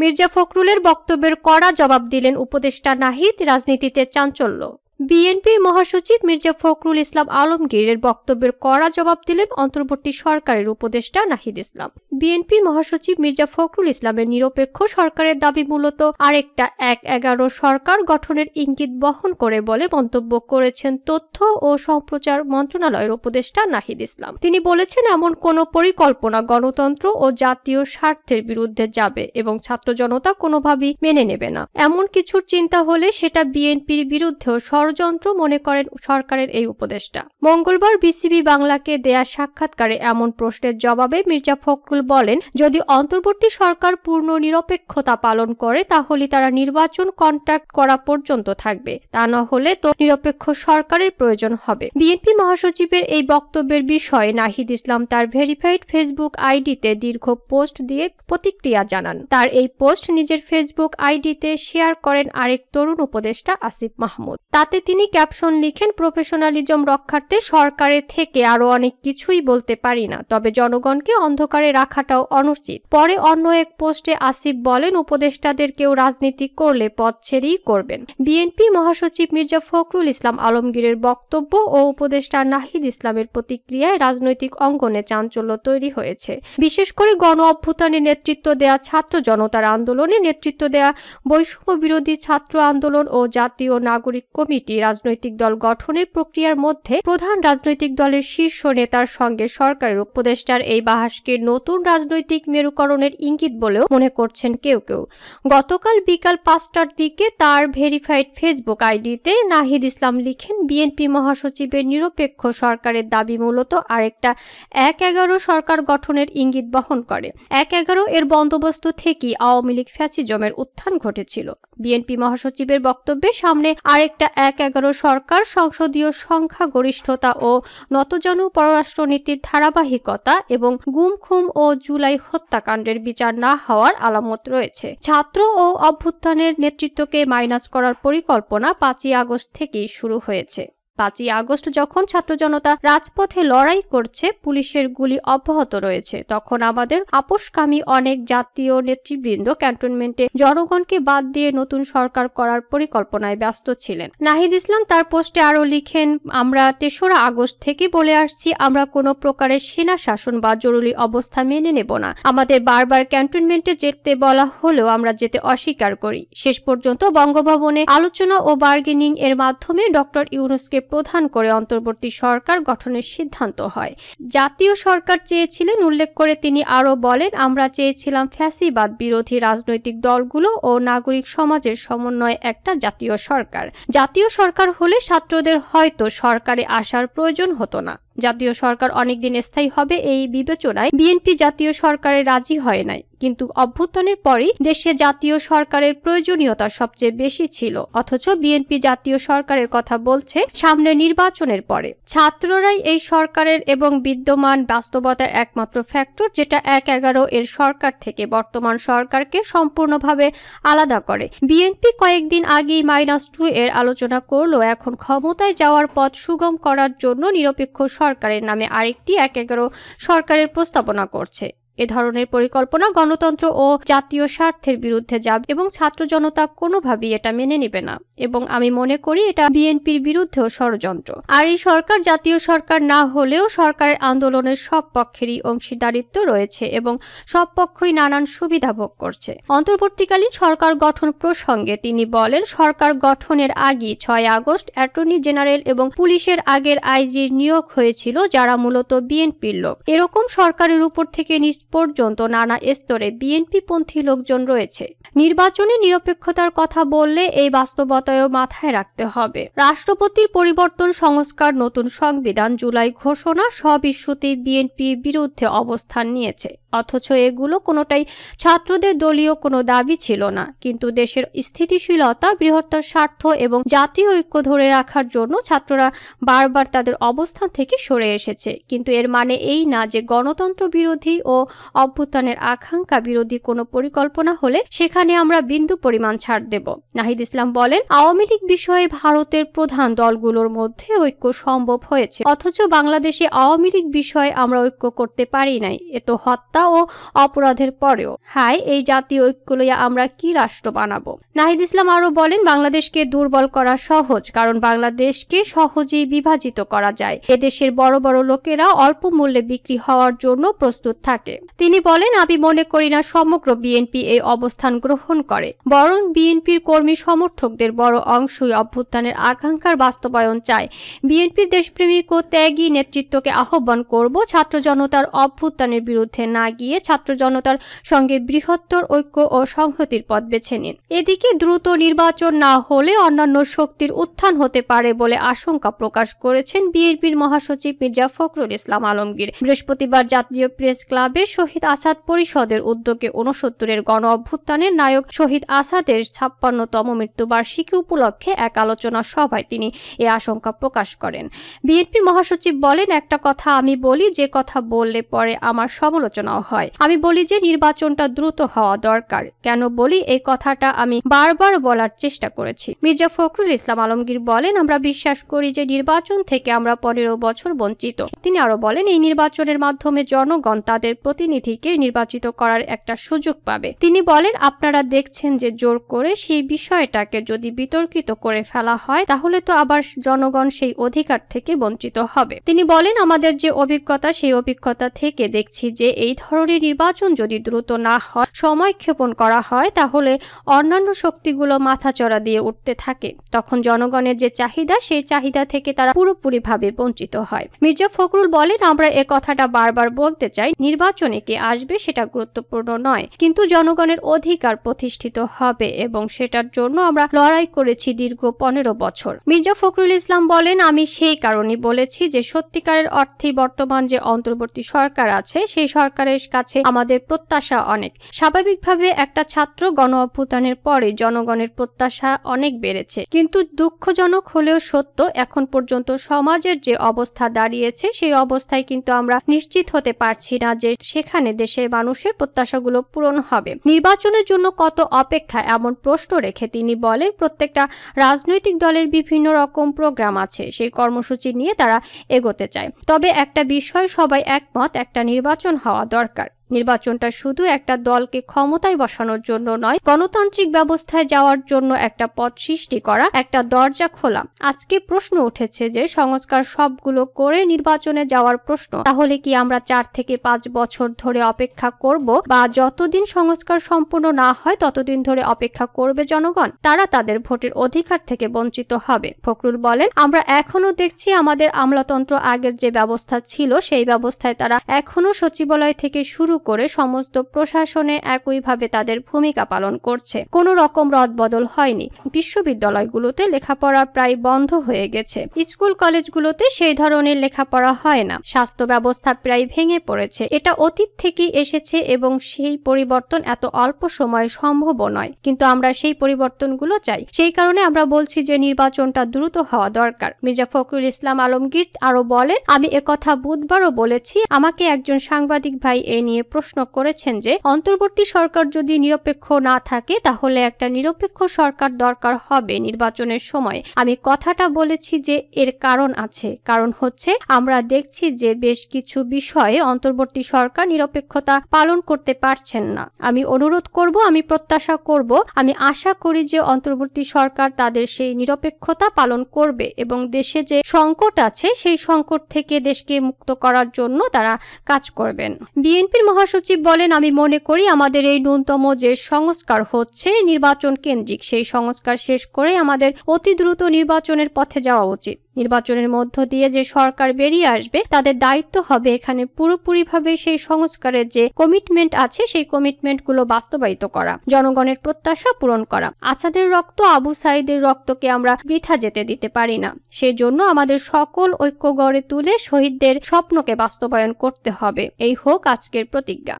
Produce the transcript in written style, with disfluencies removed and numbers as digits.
মির্জা ফখরুলের বক্তব্যের কড়া জবাব দিলেন উপদেষ্টা নাহিদ। রাজনীতিতে চাঞ্চল্য। বিএনপির মহাসচিব মির্জা ফখরুল ইসলাম আলমগীরের বক্তব্যের কড়া জবাব দিলেন অন্তর্বর্তী সরকারের উপদেষ্টা নাহিদ ইসলাম। বিএনপির মহাসচিব মির্জা ফখরুল ইসলামের নিরপেক্ষ সরকারের দাবি মূলত আরেকটা ১/১১ সরকার গঠনের ইঙ্গিত বহন করে বলে মন্তব্য করেছেন তথ্য ও সম্প্রচার মন্ত্রণালয়ের উপদেষ্টা নাহিদ ইসলাম। তিনি বলেছেন, এমন কোনো পরিকল্পনা গণতন্ত্র ও জাতীয় স্বার্থের বিরুদ্ধে যাবে এবং ছাত্র জনতা কোনোভাবেই মেনে নেবে না। এমন কিছুর চিন্তা হলে সেটা বিএনপির বিরুদ্ধেও ষড়যন্ত্র মনে করেন সরকারের এই উপদেষ্টা। মঙ্গলবার বিসিবি বাংলাকে দেয়া সাক্ষাৎকারে এমন প্রশ্নের জবাবে মির্জা ফখরুল বলেন, যদি অন্তর্বর্তী সরকার পূর্ণ নিরপেক্ষতা পালন করে তাহলে তারা নির্বাচন কন্ডাক্ট করা পর্যন্ত থাকবে, তা না হলে তো নিরপেক্ষ সরকারের প্রয়োজন হবে। বিএনপি মহাসচিবের এই বক্তব্যের বিষয়ে নাহিদ ইসলাম তার ভেরিফাইড ফেসবুক আইডিতে দীর্ঘ পোস্ট দিয়ে প্রতিক্রিয়া জানান। তার এই পোস্ট নিজের ফেসবুক আইডিতে শেয়ার করেন আরেক তরুণ উপদেষ্টা আসিফ মাহমুদ। তাতে তিনি ক্যাপশন লিখেন, প্রফেশনালিজম রক্ষার্থে সরকারের থেকে আরো অনেক কিছুই বলতে পারি না, তবে জনগণকে অন্ধকারে রাখাটাও অনুচিত। পরে অন্য এক পোস্টে আসিফ বলেন, উপদেষ্টাদের কেউ রাজনীতি করলে পদ ছেড়েই করবেন। বিএনপি মহাসচিব মির্জা ফখরুল ইসলাম আলমগীরের বক্তব্য ও উপদেষ্টা নাহিদ ইসলামের প্রতিক্রিয়ায় রাজনৈতিক অঙ্গনে চাঞ্চল্য তৈরি হয়েছে। বিশেষ করে গণ অভ্যুত্থানে নেতৃত্ব দেয়া ছাত্র জনতার আন্দোলনে নেতৃত্ব দেয়া বৈষম্য বিরোধী ছাত্র আন্দোলন ও জাতীয় নাগরিক কমিটি রাজনৈতিক দল গঠনের প্রক্রিয়ার মধ্যে প্রধান রাজনৈতিক দলের শীর্ষ নেতার সঙ্গে সরকারের উপদেষ্টার এই বাহাসকে নতুন রাজনৈতিক মেরুকরণের ইঙ্গিত বলেও মনে করছেন কেউ কেউ। গতকাল বিকাল ৫টার দিকে তার ভেরিফাইড ফেসবুক আইডিতে নাহিদ ইসলাম লিখেন, বিএনপি মহাসচিবের নিরপেক্ষ সরকারের দাবি মূলত আরেকটা ১/১১ সরকার গঠনের ইঙ্গিত বহন করে। ১/১১ এর বন্দোবস্ত থেকেই আওয়ামী লীগ ফ্যাসিজমের উত্থান ঘটেছিল। বিএনপি মহাসচিবের বক্তব্যে সামনে আরেকটা ১/১১ সরকার সংসদীয় সংখ্যাগরিষ্ঠতা ও নতজানু পররাষ্ট্রনীতির ধারাবাহিকতা এবং গুম খুম ও জুলাই হত্যাকাণ্ডের বিচার না হওয়ার আলামত রয়েছে। ছাত্র ও অভ্যুত্থানের নেতৃত্বকে মাইনাস করার পরিকল্পনা ৫ই আগস্ট থেকেই শুরু হয়েছে। ৫ই আগস্ট যখন ছাত্র জনতা রাজপথে লড়াই করছে, পুলিশের গুলি অব্যাহত রয়েছে, তখন আমাদের আপোষকামী অনেক জাতীয় নেতৃবৃন্দ ক্যান্টনমেন্টে জনগণকে বাদ দিয়ে নতুন সরকার করার পরিকল্পনায় ব্যস্ত ছিলেন। নাহিদ ইসলাম তার পোস্টে আরো লিখেন, আমরা ৩রা আগস্ট থেকে বলে আসছি, আমরা কোনো প্রকারের সেনা শাসন বা জরুরি অবস্থা মেনে নেব না। আমাদের বারবার ক্যান্টনমেন্টে যেতে বলা হলেও আমরা যেতে অস্বীকার করি। শেষ পর্যন্ত বঙ্গভবনে আলোচনা ও বার্গেনিং এর মাধ্যমে ডক্টর ইউনূসকে প্রধান করে অন্তর্বর্তী সরকার গঠনের সিদ্ধান্ত হয়। জাতীয় সরকার চেয়েছিলেন উল্লেখ করে তিনি আরো বলেন, আমরা চেয়েছিলাম ফ্যাসিবাদ বিরোধী রাজনৈতিক দলগুলো ও নাগরিক সমাজের সমন্বয়ে একটা জাতীয় সরকার। জাতীয় সরকার হলে ছাত্রদের হয়তো সরকারে আসার প্রয়োজন হতো না। জাতীয় সরকার অনেকদিন স্থায়ী হবে এই বিবেচনায় বিএনপি জাতীয় সরকারে রাজি হয় নাই, কিন্তু অভ্যুত্থানের পরই দেশে জাতীয় সরকারের প্রয়োজনীয়তা সবচেয়ে বেশি ছিল। অথচ বিএনপি জাতীয় সরকারের কথা বলছে সামনে নির্বাচনের পরে। ছাত্ররাই এই সরকারের এবং বিদ্যমান বাস্তবতার একমাত্র ফ্যাক্টর, যেটা ১/১১ এর সরকার থেকে বর্তমান সরকারকে সম্পূর্ণভাবে আলাদা করে। বিএনপি কয়েকদিন আগেই -2 এর আলোচনা করলেও এখন ক্ষমতায় যাওয়ার পথ সুগম করার জন্য নিরপেক্ষ সরকারের নামে আরেকটি ১/১১ সরকারের প্রস্তাবনা করছে। এ ধরনের পরিকল্পনা গণতন্ত্র ও জাতীয় স্বার্থের বিরুদ্ধে যাবে এবং ছাত্র জনতা কোনোভাবেই এটা মেনে নেবে না, এবং আমি মনে করি এটা বিএনপির বিরুদ্ধেও ষড়যন্ত্র। আর এই সরকার জাতীয় সরকার না হলেও সরকারের আন্দোলনের সব পক্ষেরই অংশীদারিত্ব রয়েছে এবং সব পক্ষই নানান সুবিধা ভোগ করছে। অন্তর্বর্তীকালীন সরকার গঠন প্রসঙ্গে তিনি বলেন, সরকার গঠনের আগে ৬ আগস্ট অ্যাটর্নি জেনারেল এবং পুলিশের আগের আইজির নিয়োগ হয়েছিল, যারা মূলত বিএনপির লোক। এরকম সরকারের উপর থেকে পর্যন্ত নানা স্তরে বিএনপি পন্থী লোকজন রয়েছে। নির্বাচনে নিরপেক্ষতার কথা বললে এই বাস্তবতায়ও মাথায় রাখতে হবে। রাষ্ট্রপতির পরিবর্তন, সংস্কার, নতুন সংবিধান, জুলাই ঘোষণা সব ইস্যুতেই বিএনপির বিরুদ্ধে অবস্থান নিয়েছে। অথচ এগুলো কোনোটাই ছাত্রদের দলীয় কোনো দাবি ছিল না, কিন্তু দেশের স্থিতিশীলতা, বৃহত্তর স্বার্থ এবং জাতীয় ঐক্য ধরে রাখার জন্য ছাত্ররা বারবার তাদের অবস্থান থেকে সরে এসেছে। কিন্তু এর মানে এই না যে গণতন্ত্র বিরোধী ও অভ্যুত্থানের আকাঙ্ক্ষা বিরোধী কোনো পরিকল্পনা হলে সেখানে আমরা বিন্দু পরিমাণ ছাড় দেব। নাহিদ ইসলাম বলেন, আওয়ামী লীগ বিষয়ে ভারতের প্রধান দলগুলোর মধ্যে ঐক্য সম্ভব হয়েছে, অথচ বাংলাদেশে আওয়ামী লীগ বিষয়ে আমরা ঐক্য করতে পারি নাই। এ তো হত্যা ও অপরাধের পরেও। হাই, এই জাতীয় ঐক্য লইয়া আমরা কি রাষ্ট্র বানাবো? নাহিদ ইসলাম আরো বলেন, বাংলাদেশকে দুর্বল করা সহজ, কারণ বাংলাদেশকে সহজেই বিভাজিত করা যায়। এদেশের বড় বড় লোকেরা অল্প মূল্যে বিক্রি হওয়ার জন্য প্রস্তুত থাকে। তিনি বলেন, আমি মনে করি না সমগ্র বিএনপি এই অবস্থান গ্রহণ করে, বরং বিএনপির কর্মী সমর্থকদের বড় অংশই অভ্যুত্থানের আকাঙ্ক্ষার বাস্তবায়ন চায়। বিএনপির দেশপ্রেমিক ও ত্যাগী নেতৃত্বকে আহ্বান করব ছাত্র জনতার অভ্যুত্থানের বিরুদ্ধে না গিয়ে ছাত্র জনতার সঙ্গে বৃহত্তর ঐক্য ও সংহতির পথ বেছে নিন। এদিকে দ্রুত নির্বাচন না হলে অন্যান্য শক্তির উত্থান হতে পারে বলে আশঙ্কা প্রকাশ করেছেন বিএনপির মহাসচিব মির্জা ফখরুল ইসলাম আলমগীর। বৃহস্পতিবার জাতীয় প্রেস ক্লাবে শহীদ আসাদ পরিষদের উদ্যোগে 69-এর গণ অভ্যুত্থানের নায়ক শহীদ আসাদের 56তম মৃত্যুবার্ষিকী উপলক্ষে এক আলোচনা সভায় তিনি এ আশঙ্কা প্রকাশ করেন। বিএনপি মহাসচিব বলেন, একটা কথা আমি বলি, যে কথা বললে পরে আমার সমালোচনাও হয়। আমি বলি যে নির্বাচনটা দ্রুত হওয়া দরকার। কেন বলি এই কথাটা আমি বারবার বলার চেষ্টা করেছি। মির্জা ফখরুল ইসলাম আলমগীর বলেন, আমরা বিশ্বাস করি যে নির্বাচন থেকে আমরা 15 বছর বঞ্চিত। তিনি আরো বলেন, এই নির্বাচনের মাধ্যমে জনগণ তাদের প্রতিনিধিকে নির্বাচিত করার একটা সুযোগ পাবে। তিনি বলেন, আপনারা দেখছেন যে জোর করে সেই বিষয়টাকে যদি বিতর্কিত করে ফেলা হয় তাহলে তো আবার জনগণ সেই অধিকার থেকে বঞ্চিত হবে। তিনি বলেন, আমাদের যে অভিজ্ঞতা সেই অভিজ্ঞতা থেকে দেখছি যে এই ধরনের নির্বাচন যদি দ্রুত না হয়, সময় ক্ষেপণ করা হয়, তাহলে অন্যান্য শক্তিগুলো মাথাচড়া দিয়ে উঠতে থাকে। তখন জনগণের যে চাহিদা সেই চাহিদা থেকে তারা পুরোপুরিভাবে বঞ্চিত হয়। মির্জা ফখরুল বলেন, আমরা এ কথাটা বারবার বলতে চাই, নির্বাচনে কে আসবে সেটা গুরুত্বপূর্ণ নয়, কিন্তু জনগণের অধিকার প্রতিষ্ঠিত হবে এবং সেটার জন্য আমরা লড়াই করেছি দীর্ঘ 15 বছর। মির্জা ফখরুল ইসলাম বলেন, আমি সেই কারণেই বলেছি যে সত্যিকারের অর্থেই বর্তমান যে অন্তর্বর্তী সরকার আছে সেই সরকারের কাছে আমাদের প্রত্যাশা অনেক। স্বাভাবিকভাবে একটা ছাত্র গণ অভ্যুত্থানের পরে জনগণের প্রত্যাশা অনেক বেড়েছে, কিন্তু দুঃখজনক হলেও সত্য, এখন পর্যন্ত সমাজের যে অবস্থা দাঁড়িয়েছে সেই অবস্থায় কিন্তু আমরা নিশ্চিত হতে পারছি না যে সেখানে দেশের মানুষের প্রত্যাশাগুলো পূরণ হবে। নির্বাচনের জন্য কত অপেক্ষা এমন প্রশ্ন রেখে তিনি বলেন, প্রত্যেকটা রাজনৈতিক দলের বিভিন্ন রকম প্রোগ্রাম আছে, সেই কর্মসূচি নিয়ে তারা এগোতে চায়। তবে একটা বিষয় সবাই একমত, একটা নির্বাচন হওয়া দরকার। নির্বাচনটা শুধু একটা দলকে ক্ষমতায় বসানোর জন্য নয়, গণতান্ত্রিক ব্যবস্থায় যাওয়ার জন্য একটা পথ সৃষ্টি করা, একটা দরজা খোলা। আজকে প্রশ্ন উঠেছে যে সংস্কার সবগুলো করে নির্বাচনে যাওয়ার প্রশ্ন, তাহলে কি আমরা 4 থেকে 5 বছর ধরে অপেক্ষা করব, বা যতদিন সংস্কার সম্পূর্ণ না হয় ততদিন ধরে অপেক্ষা করবে জনগণ? তারা তাদের ভোটের অধিকার থেকে বঞ্চিত হবে। ফখরুল বলেন, আমরা এখনো দেখছি আমাদের আমলাতন্ত্র আগের যে ব্যবস্থা ছিল সেই ব্যবস্থায় তারা এখনো সচিবালয় থেকে শুরু করে সমস্ত প্রশাসনে একইভাবে তাদের ভূমিকা পালন করছে। কোনো রকম রদবদল হয়নি। বিশ্ববিদ্যালয়গুলোতে লেখাপড়া প্রায় বন্ধ হয়ে গেছে। স্কুল কলেজগুলোতে সেই ধরনের লেখাপড়া হয় না। স্বাস্থ্য ব্যবস্থা প্রায় ভেঙে পড়েছে। এটা অতীত থেকেই এসেছে এবং সেই পরিবর্তন এত অল্প সময়ে সম্ভব নয়, কিন্তু আমরা সেই পরিবর্তনগুলো চাই। সেই কারণে আমরা বলছি যে নির্বাচনটা দ্রুত হওয়া দরকার। মির্জা ফখরুল ইসলাম আলমগীর আরো বলেন, আমি একথা বুধবারও বলেছি। আমাকে একজন সাংবাদিক ভাই এ নিয়ে প্রশ্ন করেছেন যে অন্তর্বর্তী সরকার যদি নিরপেক্ষ না থাকে তাহলে একটা নিরপেক্ষ সরকার দরকার হবে নির্বাচনের সময়। আমি কথাটা বলেছি যে এর কারণ আছে। কারণ হচ্ছে আমরা দেখছি যে বেশ কিছু বিষয়ে অন্তর্বর্তী সরকার নিরপেক্ষতা পালন করতে পারছেন না। আমি অনুরোধ করব, আমি প্রত্যাশা করব, আমি আশা করি যে অন্তর্বর্তী সরকার তাদের সেই নিরপেক্ষতা পালন করবে এবং দেশে যে সংকট আছে সেই সংকট থেকে দেশকে মুক্ত করার জন্য তারা কাজ করবেন। বিএনপির মহাসচিব বলেন, আমি মনে করি আমাদের এই ন্যূনতম যে সংস্কার হচ্ছে নির্বাচন কেন্দ্রিক, সেই সংস্কার শেষ করে আমাদের অতি দ্রুত নির্বাচনের পথে যাওয়া উচিত। নির্বাচনের মধ্য দিয়ে যে সরকার বেরিয়ে আসবে তাদের দায়িত্ব হবে এখানে পুরোপুরিভাবে সেই সংস্কারের যে কমিটমেন্ট আছে সেই কমিটমেন্টগুলো বাস্তবায়িত করা, জনগণের প্রত্যাশা পূরণ করা। আসাদের রক্ত, আবু সাঈদের রক্তকে আমরা বৃথা যেতে দিতে পারি না। সেই জন্য আমাদের সকল ঐক্য গড়ে তুলে শহীদদের স্বপ্নকে বাস্তবায়ন করতে হবে। এই হোক আজকের প্রতিজ্ঞা।